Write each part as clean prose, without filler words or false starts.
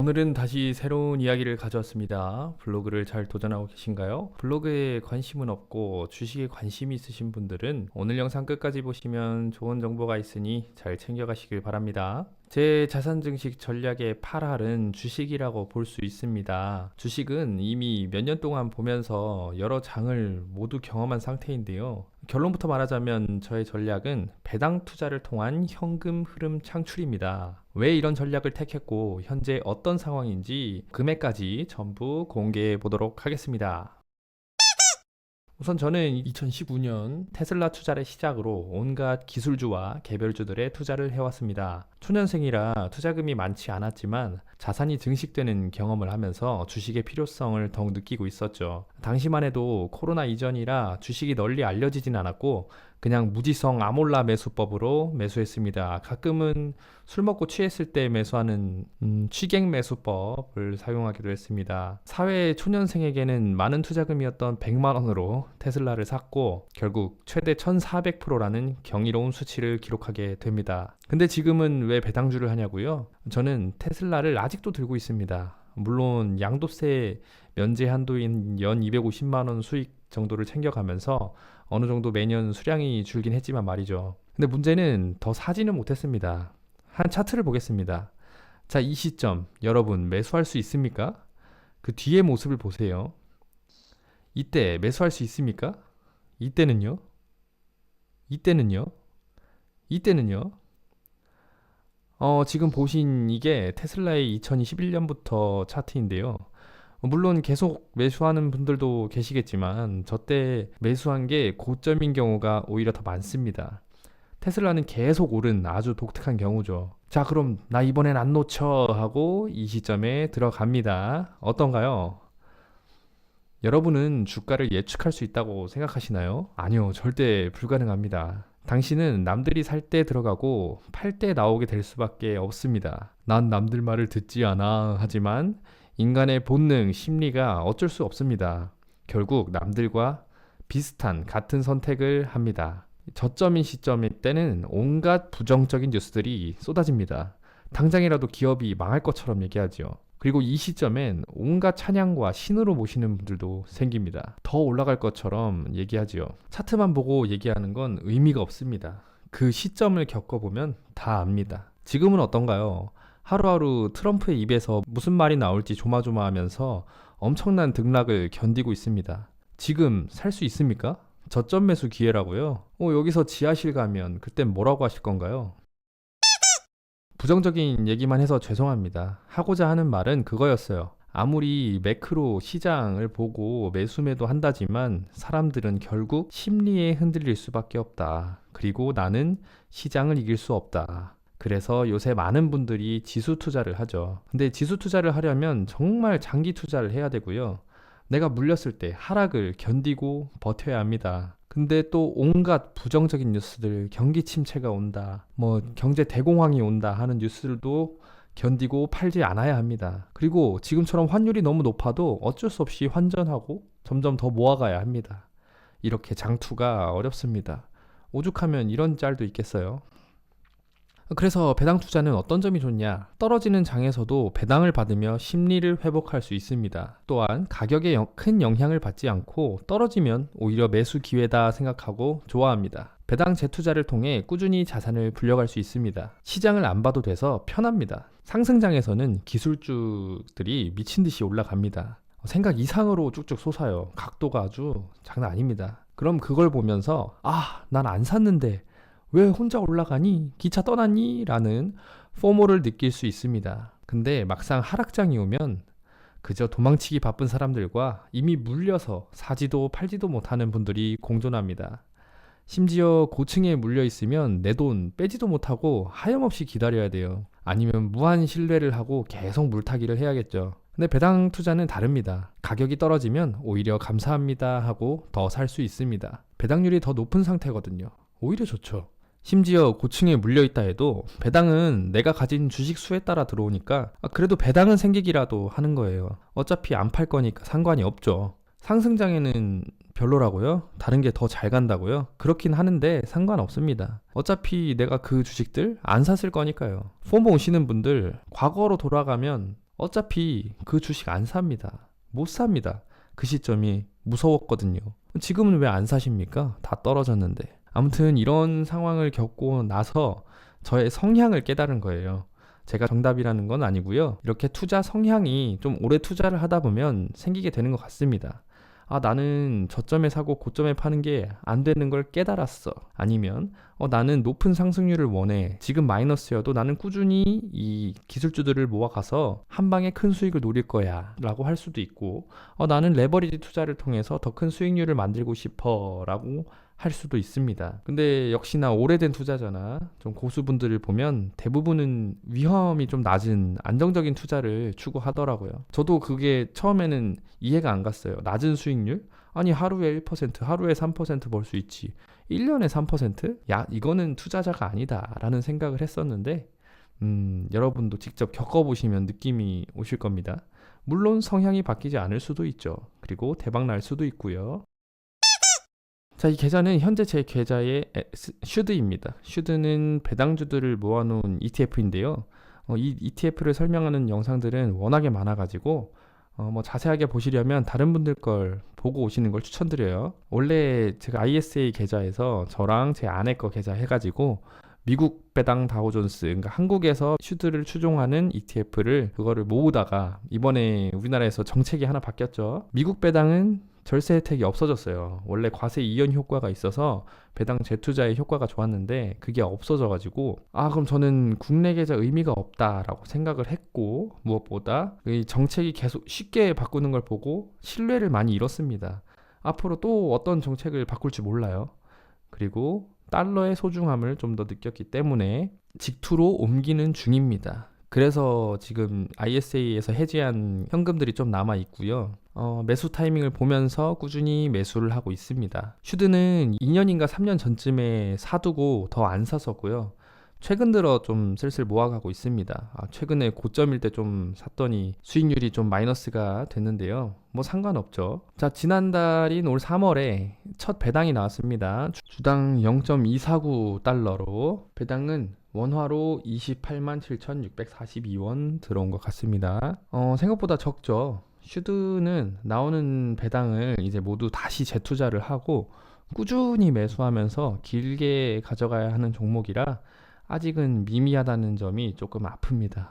오늘은 다시 새로운 이야기를 가져왔습니다. 블로그를 잘 도전하고 계신가요? 블로그에 관심은 없고 주식에 관심이 있으신 분들은 오늘 영상 끝까지 보시면 좋은 정보가 있으니 잘 챙겨가시길 바랍니다. 제 자산 증식 전략의 8할은 주식이라고 볼 수 있습니다. 주식은 이미 몇 년 동안 보면서 여러 장을 모두 경험한 상태인데요. 결론부터 말하자면 저의 전략은 배당 투자를 통한 현금 흐름 창출입니다. 왜 이런 전략을 택했고 현재 어떤 상황인지 금액까지 전부 공개해 보도록 하겠습니다. 우선 저는 2015년 테슬라 투자를 시작으로 온갖 기술주와 개별주들의 투자를 해왔습니다. 초년생이라 투자금이 많지 않았지만 자산이 증식되는 경험을 하면서 주식의 필요성을 더욱 느끼고 있었죠. 당시만 해도 코로나 이전이라 주식이 널리 알려지진 않았고 그냥 무지성 아몰라 매수법으로 매수했습니다. 가끔은 술 먹고 취했을 때 매수하는 취객 매수법을 사용하기도 했습니다. 사회 초년생에게는 많은 투자금이었던 100만 원으로 테슬라를 샀고 결국 최대 1400%라는 경이로운 수치를 기록하게 됩니다. 근데 지금은 왜 배당주를 하냐고요? 저는 테슬라를 아직도 들고 있습니다. 물론 양도세 면제 한도인 연 250만 원 수익 정도를 챙겨가면서 어느 정도 매년 수량이 줄긴 했지만 말이죠. 근데 문제는 더 사지는 못했습니다. 한 차트를 보겠습니다. 자, 이 시점 여러분 매수할 수 있습니까? 그 뒤의 모습을 보세요. 이때 매수할 수 있습니까? 이때는요? 이때는요? 이때는요? 지금 보신 이게 테슬라의 2021년부터 차트인데요. 물론 계속 매수하는 분들도 계시겠지만 저때 매수한 게 고점인 경우가 오히려 더 많습니다. 테슬라는 계속 오른 아주 독특한 경우죠. 자, 그럼 나 이번엔 안 놓쳐 하고 이 시점에 들어갑니다. 어떤가요? 여러분은 주가를 예측할 수 있다고 생각하시나요? 아니요, 절대 불가능합니다. 당신은 남들이 살 때 들어가고 팔 때 나오게 될 수밖에 없습니다. 난 남들 말을 듣지 않아 하지만 인간의 본능, 심리가 어쩔 수 없습니다. 결국 남들과 비슷한 같은 선택을 합니다. 저점인 시점일 때는 온갖 부정적인 뉴스들이 쏟아집니다. 당장이라도 기업이 망할 것처럼 얘기하죠. 그리고 이 시점엔 온갖 찬양과 신으로 모시는 분들도 생깁니다. 더 올라갈 것처럼 얘기하지요. 차트만 보고 얘기하는 건 의미가 없습니다. 그 시점을 겪어보면 다 압니다. 지금은 어떤가요? 하루하루 트럼프의 입에서 무슨 말이 나올지 조마조마하면서 엄청난 등락을 견디고 있습니다. 지금 살 수 있습니까? 저점 매수 기회라고요? 여기서 지하실 가면 그땐 뭐라고 하실 건가요? 부정적인 얘기만 해서 죄송합니다. 하고자 하는 말은 그거였어요. 아무리 매크로 시장을 보고 매수매도 한다지만 사람들은 결국 심리에 흔들릴 수밖에 없다. 그리고 나는 시장을 이길 수 없다. 그래서 요새 많은 분들이 지수 투자를 하죠. 근데 지수 투자를 하려면 정말 장기 투자를 해야 되고요. 내가 물렸을 때 하락을 견디고 버텨야 합니다. 근데 또 온갖 부정적인 뉴스들, 경기 침체가 온다, 경제 대공황이 온다 하는 뉴스들도 견디고 팔지 않아야 합니다. 그리고 지금처럼 환율이 너무 높아도 어쩔 수 없이 환전하고 점점 더 모아가야 합니다. 이렇게 장투가 어렵습니다. 오죽하면 이런 짤도 있겠어요. 그래서 배당 투자는 어떤 점이 좋냐? 떨어지는 장에서도 배당을 받으며 심리를 회복할 수 있습니다. 또한 가격에 큰 영향을 받지 않고 떨어지면 오히려 매수 기회다 생각하고 좋아합니다. 배당 재투자를 통해 꾸준히 자산을 불려갈 수 있습니다. 시장을 안 봐도 돼서 편합니다. 상승장에서는 기술주들이 미친 듯이 올라갑니다. 생각 이상으로 쭉쭉 솟아요. 각도가 아주 장난 아닙니다. 그럼 그걸 보면서 난 안 샀는데 왜 혼자 올라가니? 기차 떠났니? 라는 포모를 느낄 수 있습니다. 근데 막상 하락장이 오면 그저 도망치기 바쁜 사람들과 이미 물려서 사지도 팔지도 못하는 분들이 공존합니다. 심지어 고층에 물려 있으면 내 돈 빼지도 못하고 하염없이 기다려야 돼요. 아니면 무한 신뢰를 하고 계속 물타기를 해야겠죠. 근데 배당 투자는 다릅니다. 가격이 떨어지면 오히려 감사합니다 하고 더 살 수 있습니다. 배당률이 더 높은 상태거든요. 오히려 좋죠. 심지어 고층에 물려있다 해도 배당은 내가 가진 주식 수에 따라 들어오니까 그래도 배당은 생기기라도 하는 거예요. 어차피 안 팔 거니까 상관이 없죠. 상승장에는 별로라고요? 다른 게 더 잘 간다고요? 그렇긴 하는데 상관없습니다. 어차피 내가 그 주식들 안 샀을 거니까요. 포모 오시는 분들 과거로 돌아가면 어차피 그 주식 안 삽니다. 못 삽니다. 그 시점이 무서웠거든요. 지금은 왜 안 사십니까? 다 떨어졌는데. 아무튼 이런 상황을 겪고 나서 저의 성향을 깨달은 거예요. 제가 정답이라는 건 아니고요. 이렇게 투자 성향이 좀 오래 투자를 하다 보면 생기게 되는 것 같습니다. 아, 나는 저점에 사고 고점에 파는 게 안 되는 걸 깨달았어. 아니면 나는 높은 상승률을 원해. 지금 마이너스여도 나는 꾸준히 이 기술주들을 모아가서 한 방에 큰 수익을 노릴 거야 라고 할 수도 있고, 나는 레버리지 투자를 통해서 더 큰 수익률을 만들고 싶어 라고 할 수도 있습니다. 근데 역시나 오래된 투자자나 좀 고수분들을 보면 대부분은 위험이 좀 낮은 안정적인 투자를 추구하더라고요. 저도 그게 처음에는 이해가 안 갔어요. 낮은 수익률? 아니, 하루에 1%, 하루에 3% 벌 수 있지. 1년에 3%? 야, 이거는 투자자가 아니다 라는 생각을 했었는데, 여러분도 직접 겪어보시면 느낌이 오실 겁니다. 물론 성향이 바뀌지 않을 수도 있죠. 그리고 대박 날 수도 있고요. 자, 이 계좌는 현재 제 계좌의 슈드입니다. 슈드는 배당주들을 모아놓은 ETF인데요. 이 ETF를 설명하는 영상들은 워낙에 많아가지고 뭐 자세하게 보시려면 다른 분들 걸 보고 오시는 걸 추천드려요. 원래 제가 ISA 계좌에서 저랑 제 아내 거 계좌 해가지고 미국 배당 다우존스, 그러니까 한국에서 슈드를 추종하는 ETF를 그거를 모으다가 이번에 우리나라에서 정책이 하나 바뀌었죠. 미국 배당은 절세 혜택이 없어졌어요. 원래 과세 이연 효과가 있어서 배당 재투자의 효과가 좋았는데 그게 없어져가지고 그럼 저는 국내 계좌 의미가 없다라고 생각을 했고, 무엇보다 이 정책이 계속 쉽게 바꾸는 걸 보고 신뢰를 많이 잃었습니다. 앞으로 또 어떤 정책을 바꿀지 몰라요. 그리고 달러의 소중함을 좀 더 느꼈기 때문에 직투로 옮기는 중입니다. 그래서 지금 ISA에서 해지한 현금들이 좀 남아 있고요. 매수 타이밍을 보면서 꾸준히 매수를 하고 있습니다. 슈드는 2년인가 3년 전쯤에 사두고 더 안 샀었고요. 최근 들어 좀 슬슬 모아가고 있습니다. 최근에 고점일 때 좀 샀더니 수익률이 좀 마이너스가 됐는데요. 뭐 상관없죠. 자, 지난달인 올 3월에 첫 배당이 나왔습니다. 주당 0.249달러로 배당은 원화로 28만 7,642원 들어온 것 같습니다. 생각보다 적죠. 슈드는 나오는 배당을 이제 모두 다시 재투자를 하고 꾸준히 매수하면서 길게 가져가야 하는 종목이라 아직은 미미하다는 점이 조금 아픕니다.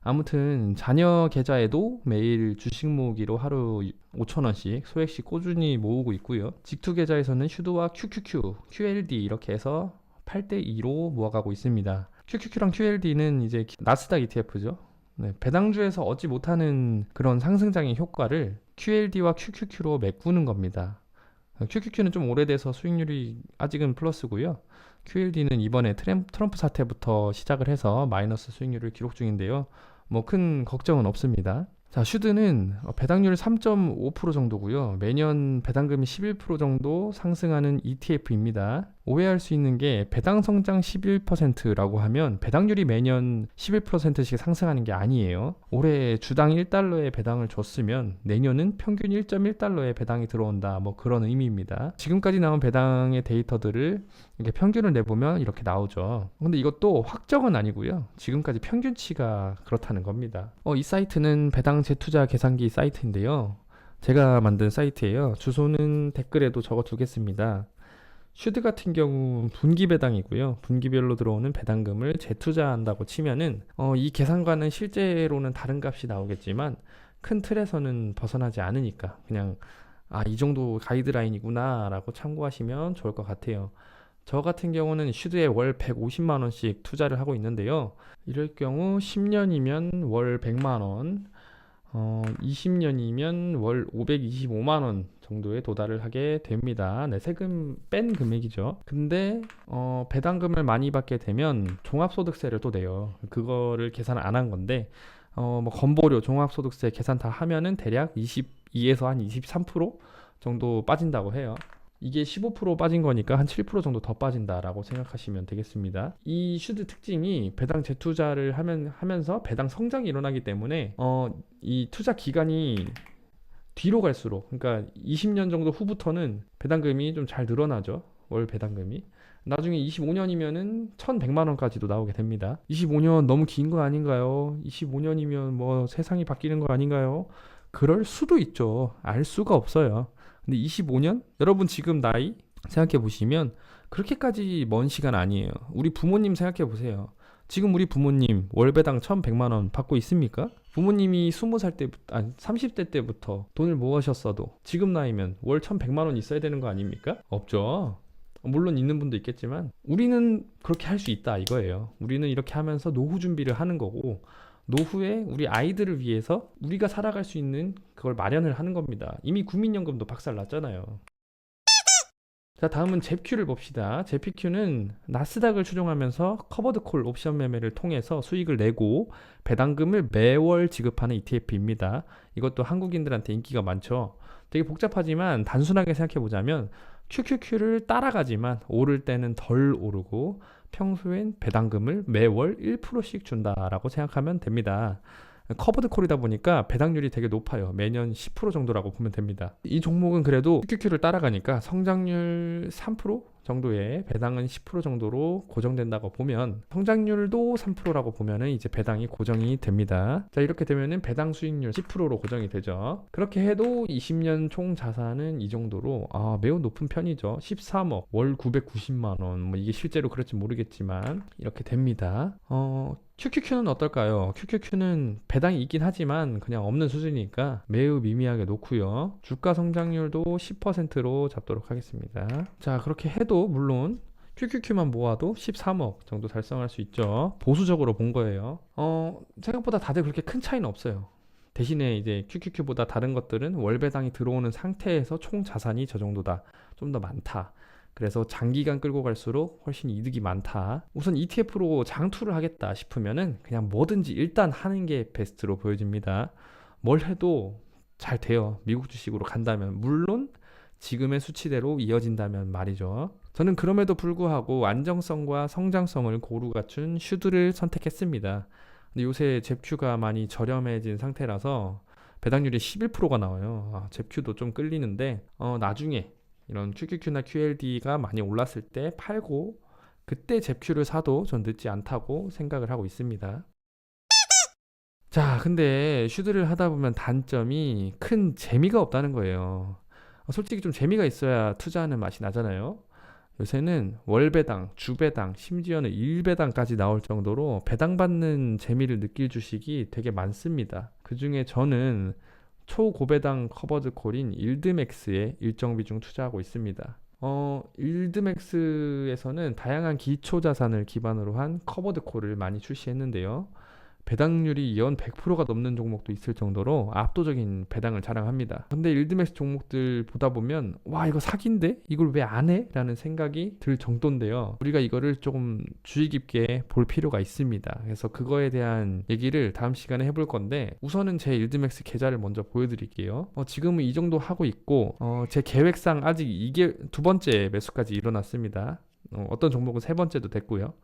아무튼 자녀 계좌에도 매일 주식 모으기로 하루 5,000원씩 소액씩 꾸준히 모으고 있고요. 직투 계좌에서는 슈드와 QQQ, QLD 이렇게 해서 8대2로 모아가고 있습니다. QQQ랑 QLD는 이제 나스닥 ETF죠. 네, 배당주에서 얻지 못하는 그런 상승장의 효과를 QLD와 QQQ로 메꾸는 겁니다. QQQ는 좀 오래돼서 수익률이 아직은 플러스고요. QLD는 이번에 트럼프 사태부터 시작을 해서 마이너스 수익률을 기록 중인데요. 뭐 큰 걱정은 없습니다. 자, 슈드는 배당률 3.5% 정도고요. 매년 배당금이 11% 정도 상승하는 ETF입니다. 오해할 수 있는 게 배당 성장 11%라고 하면 배당률이 매년 11%씩 상승하는 게 아니에요. 올해 주당 1달러의 배당을 줬으면 내년은 평균 1.1달러의 배당이 들어온다. 뭐 그런 의미입니다. 지금까지 나온 배당의 데이터들을 이렇게 평균을 내보면 이렇게 나오죠. 근데 이것도 확정은 아니고요. 지금까지 평균치가 그렇다는 겁니다. 이 사이트는 배당 재투자 계산기 사이트인데요. 제가 만든 사이트예요. 주소는 댓글에도 적어 두겠습니다. 슈드 같은 경우 분기 배당이고요. 분기별로 들어오는 배당금을 재투자한다고 치면은 이 계산과는 실제로는 다른 값이 나오겠지만 큰 틀에서는 벗어나지 않으니까 그냥 이 정도 가이드라인이구나 라고 참고하시면 좋을 것 같아요. 저 같은 경우는 슈드에 월 150만 원씩 투자를 하고 있는데요. 이럴 경우 10년이면 월 100만 원, 20년이면 월 525만 원 정도에 도달을 하게 됩니다. 네, 세금 뺀 금액이죠. 근데 배당금을 많이 받게 되면 종합소득세를 또 내요. 그거를 계산 안 한 건데 뭐 건보료, 종합소득세 계산 다 하면은 대략 22에서 한 23% 정도 빠진다고 해요. 이게 15% 빠진 거니까 한 7% 정도 더 빠진다라고 생각하시면 되겠습니다. 이 슈드 특징이 배당 재투자를 하면서 배당 성장이 일어나기 때문에 이 투자 기간이 뒤로 갈수록, 그러니까 20년 정도 후부터는 배당금이 좀 잘 늘어나죠. 월 배당금이. 나중에 25년이면은 1,100만 원까지도 나오게 됩니다. 25년 너무 긴 거 아닌가요? 25년이면 뭐 세상이 바뀌는 거 아닌가요? 그럴 수도 있죠. 알 수가 없어요. 근데 25년? 여러분 지금 나이 생각해 보시면 그렇게까지 먼 시간 아니에요. 우리 부모님 생각해 보세요. 지금 우리 부모님 월배당 1,100만 원 받고 있습니까? 부모님이 20살 때부터, 아니 30대 때부터 돈을 모으셨어도 지금 나이면 월 1,100만 원 있어야 되는 거 아닙니까? 없죠. 물론 있는 분도 있겠지만 우리는 그렇게 할 수 있다 이거예요. 우리는 이렇게 하면서 노후 준비를 하는 거고 노후에 우리 아이들을 위해서 우리가 살아갈 수 있는 그걸 마련을 하는 겁니다. 이미 국민연금도 박살 났잖아요. 자, 다음은 제큐를 봅시다. 제피큐는 나스닥을 추종하면서 커버드 콜 옵션 매매를 통해서 수익을 내고 배당금을 매월 지급하는 ETF입니다. 이것도 한국인들한테 인기가 많죠. 되게 복잡하지만 단순하게 생각해 보자면 QQQ를 따라가지만 오를 때는 덜 오르고 평소엔 배당금을 매월 1%씩 준다라고 생각하면 됩니다. 커버드 콜이다 보니까 배당률이 되게 높아요. 매년 10% 정도라고 보면 됩니다. 이 종목은 그래도 QQQ를 따라가니까 성장률 3% 정도의 배당은 10% 정도로 고정된다고 보면 성장률도 3%라고 보면은 이제 배당이 고정이 됩니다. 자, 이렇게 되면은 배당 수익률 10%로 고정이 되죠. 그렇게 해도 20년 총 자산은 이 정도로 매우 높은 편이죠. 13억, 월 990만 원. 뭐 이게 실제로 그럴지 모르겠지만 이렇게 됩니다. QQQ는 어떨까요? QQQ는 배당이 있긴 하지만 그냥 없는 수준이니까 매우 미미하게 놓고요. 주가 성장률도 10%로 잡도록 하겠습니다. 자, 그렇게 해도 물론 QQQ만 모아도 13억 정도 달성할 수 있죠. 보수적으로 본 거예요. 생각보다 다들 그렇게 큰 차이는 없어요. 대신에 이제 QQQ보다 다른 것들은 월 배당이 들어오는 상태에서 총 자산이 저 정도다. 좀 더 많다. 그래서 장기간 끌고 갈수록 훨씬 이득이 많다. 우선 ETF로 장투를 하겠다 싶으면은 그냥 뭐든지 일단 하는 게 베스트로 보여집니다. 뭘 해도 잘 돼요. 미국 주식으로 간다면. 물론 지금의 수치대로 이어진다면 말이죠. 저는 그럼에도 불구하고 안정성과 성장성을 고루 갖춘 슈드를 선택했습니다. 근데 요새 잽큐가 많이 저렴해진 상태라서 배당률이 11%가 나와요. 잽큐도 좀 끌리는데 나중에 이런 QQQ나 QLD가 많이 올랐을 때 팔고 그때 잽큐를 사도 전 늦지 않다고 생각을 하고 있습니다. 자, 근데 슈드를 하다 보면 단점이 큰 재미가 없다는 거예요. 솔직히 좀 재미가 있어야 투자하는 맛이 나잖아요. 요새는 월배당, 주배당, 심지어는 일배당까지 나올 정도로 배당받는 재미를 느낄 주식이 되게 많습니다. 그 중에 저는 초고배당 커버드 콜인 일드맥스에 일정 비중 투자하고 있습니다. 일드맥스에서는 다양한 기초 자산을 기반으로 한 커버드 콜을 많이 출시했는데요. 배당률이 연 100%가 넘는 종목도 있을 정도로 압도적인 배당을 자랑합니다. 근데 일드맥스 종목들 보다 보면 와 이거 사기인데? 이걸 왜 안 해? 라는 생각이 들 정도인데요. 우리가 이거를 조금 주의 깊게 볼 필요가 있습니다. 그래서 그거에 대한 얘기를 다음 시간에 해볼 건데 우선은 제 일드맥스 계좌를 먼저 보여드릴게요. 지금은 이 정도 하고 있고 제 계획상 아직 이게 두 번째 매수까지 일어났습니다. 어떤 종목은 세 번째도 됐고요.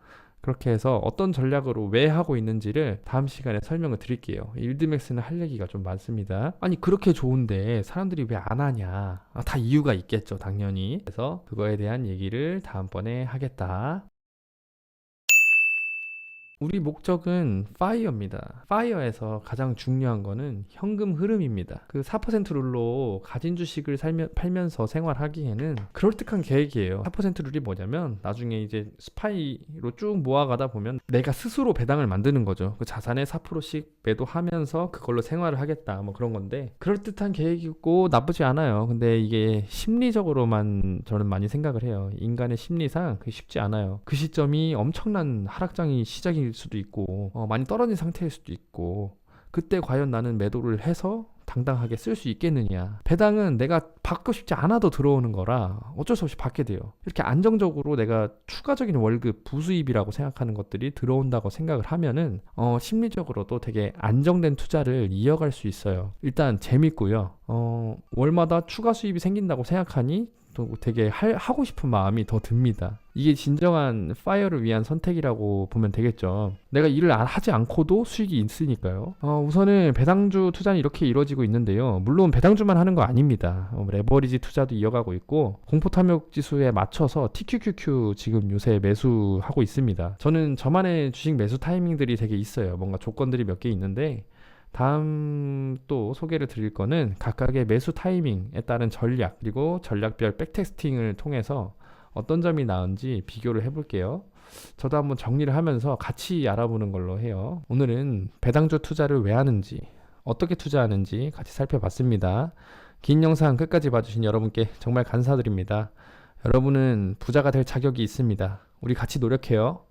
그렇게 해서 어떤 전략으로 왜 하고 있는지를 다음 시간에 설명을 드릴게요. 일드맥스는 할 얘기가 좀 많습니다. 아니 그렇게 좋은데 사람들이 왜 안 하냐? 다 이유가 있겠죠, 당연히. 그래서 그거에 대한 얘기를 다음번에 하겠다. 우리 목적은 파이어입니다. 파이어에서 가장 중요한 거는 현금 흐름입니다. 그 4% 룰로 가진 주식을 팔면서 생활하기에는 그럴듯한 계획이에요. 4% 룰이 뭐냐면 나중에 이제 스파이로 쭉 모아가다 보면 내가 스스로 배당을 만드는 거죠. 그 자산의 4%씩 매도하면서 그걸로 생활을 하겠다 뭐 그런 건데 그럴듯한 계획이고 나쁘지 않아요. 근데 이게 심리적으로만 저는 많이 생각을 해요. 인간의 심리상 그게 쉽지 않아요. 그 시점이 엄청난 하락장이 시작일 수도 있고 많이 떨어진 상태일 수도 있고 그때 과연 나는 매도를 해서 당당하게 쓸 수 있겠느냐. 배당은 내가 받고 싶지 않아도 들어오는 거라 어쩔 수 없이 받게 돼요. 이렇게 안정적으로 내가 추가적인 월급 부수입이라고 생각하는 것들이 들어온다고 생각을 하면은 심리적으로도 되게 안정된 투자를 이어갈 수 있어요. 일단 재밌고요. 월마다 추가 수입이 생긴다고 생각하니 또 되게 하고 싶은 마음이 더 듭니다. 이게 진정한 파이어를 위한 선택이라고 보면 되겠죠. 내가 일을 하지 않고도 수익이 있으니까요. 우선은 배당주 투자는 이렇게 이루어지고 있는데요. 물론 배당주만 하는 거 아닙니다. 레버리지 투자도 이어가고 있고 공포탐욕 지수에 맞춰서 TQQQ 지금 요새 매수하고 있습니다. 저는 저만의 주식 매수 타이밍들이 되게 있어요. 뭔가 조건들이 몇 개 있는데 다음 또 소개를 드릴 거는 각각의 매수 타이밍에 따른 전략 그리고 전략별 백테스팅을 통해서 어떤 점이 나은지 비교를 해볼게요. 저도 한번 정리를 하면서 같이 알아보는 걸로 해요. 오늘은 배당주 투자를 왜 하는지 어떻게 투자하는지 같이 살펴봤습니다. 긴 영상 끝까지 봐주신 여러분께 정말 감사드립니다. 여러분은 부자가 될 자격이 있습니다. 우리 같이 노력해요.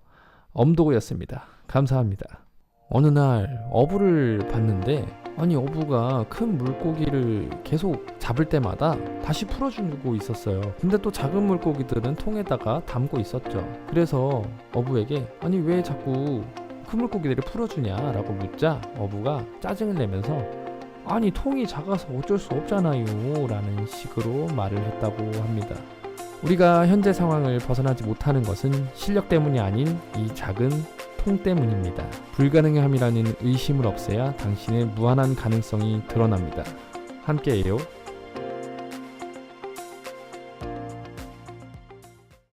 엄도구였습니다. 감사합니다. 어느 날 어부를 봤는데 아니 어부가 큰 물고기를 계속 잡을 때마다 다시 풀어주고 있었어요. 근데 또 작은 물고기들은 통에다가 담고 있었죠. 그래서 어부에게 아니 왜 자꾸 큰 물고기들을 풀어주냐 라고 묻자 어부가 짜증을 내면서 아니 통이 작아서 어쩔 수 없잖아요 라는 식으로 말을 했다고 합니다. 우리가 현재 상황을 벗어나지 못하는 것은 실력 때문이 아닌 이 작은 통 때문입니다. 불가능함이라는 의심을 없애야 당신의 무한한 가능성이 드러납니다. 함께해요.